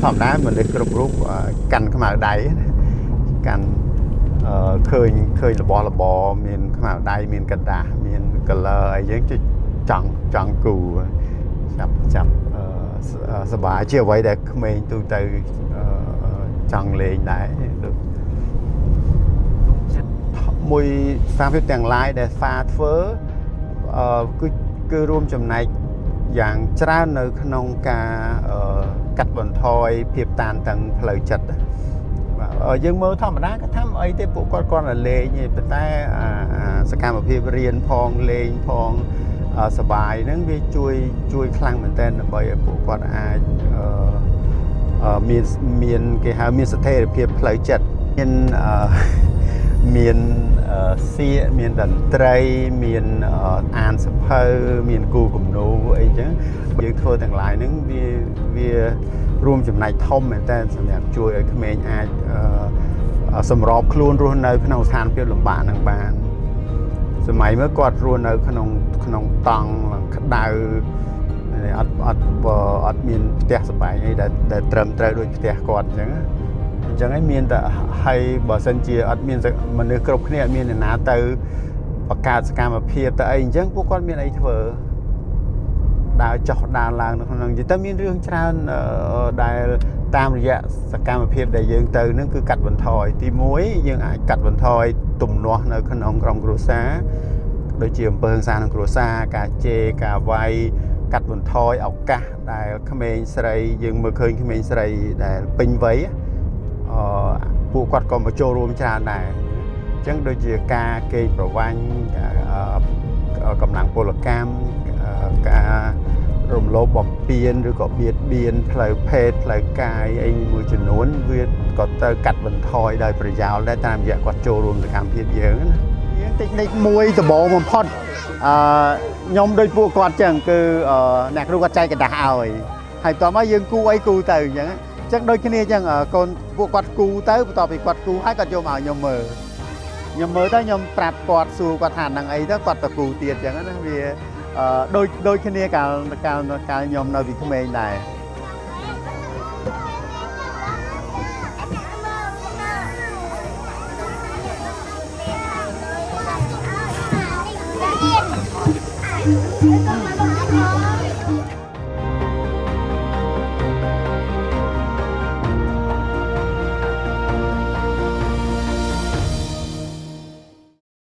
ធម្មតាមិនได้គ្រប់រូបកាន់ខ្មៅដៃកាន់ឃើញរបស់របរមានខ្មៅដៃមានកដាស់មាន color អីយើងចង់គូចាប់សบายជាអ្វីដែលក្មេងទូទៅចង់លេងដែរមួយសារភាពទាំង lain ដែលសាធ្វើគឺរួមចំណែកយ៉ាងច្រើននៅក្នុងការកាត់បន្ថយភាពតានតឹងផ្លូវចិត្តយើងមើលធម្មតាក៏ធ្វើអីទេពួកគាត់តែលេងទេប៉ុន្តែសកម្មភាពរៀនផងលេងផងសប្បាយហ្នឹងវាជួយខ្លាំងមែនទែនដើម្បីឲ្យពួកគាត់អាចមានគេហៅមានស្ថិរភាពផ្លូវចិត្តមានសៀកមានតន្ត្រីមានអានសភៅមានគូគំនូអីចឹងយើងធ្វើទាំង lain ហ្នឹងវារួមចំណែកធំមែនតើសម្រាប់ជួយឲ្យក្មេងអាចសម្របខ្លួនរស់នៅក្នុងស្ថានភាពលំបាកហ្នឹងបានសម័យមើលគាត់រស់នៅក្នុងតង់ក្តៅអត់មានផ្ទះសម្បែងអីដែលត្រឹមត្រូវដូចផ្ទះគាត់អញ្ចឹងហើយមានតែហើយបើសិនជាអត់មានមនុស្សគ្រប់គ្នាអត់មានអ្នកណាទៅបង្កើតសកម្មភាពទៅអីអញ្ចឹងពួកគាត់មានអីធ្វើដើរចុះដើរឡើងនៅក្នុងទៅមានរឿងច្រើនដែលតាមរយៈសកម្មភាពដែលយើងទៅនឹងគឺកាត់បន្ថយទី1យើងអាចកាត់បន្ថយទំនាស់នៅក្នុងក្រុមគ្រួសារដូចជាអំពើហិង្សាក្នុងគ្រួសារការជេរការវាយកាត់បន្ថយឱកាសដែលក្មេងស្រីយើងមើលឃើញក្មេងស្រីដែលពេញវ័យពួកគាត់ក៏មកចូលរួមច្រើនដែរអញ្ចឹងដូចជាការកេងប្រវ័ញ្ចកម្លាំងពលកម្មការរំលោភបំពានឬក៏បៀតបៀនផ្លូវភេទផ្លូវកាយអីមួយចំនួនវាក៏ទៅកាត់បន្ថយដោយប្រយោលដែរតាមរយៈគាត់ចូលរួមសកម្មភាពយើងណាយើងតិចនិចមួយដំបូងបំផុតខ្ញុំដូចពួកគាត់ចឹងគឺអ្នកគ្រូគាត់ចែកกระดาษឲ្យហើយតោះមកយើងគូអីគូទៅអញ្ចឹងដូចគ្នាអញ្ចឹងកូនពួកគាត់គូទៅបន្ទាប់ពីគាត់គូហើយគាត់យកមកឲ្យខ្ញុំមើលទៅខ្ញុំប្រាប់គាត់សួរគាត់ថានឹងអីទៅគាត់ទៅគូទៀតអញ្ចឹងណាវាដូចគ្នាកាលខ្ញុំនៅពីក្មេងដែរHãy subscribe cho kênh Ghiền Mì Gõ để không bỏ lỡ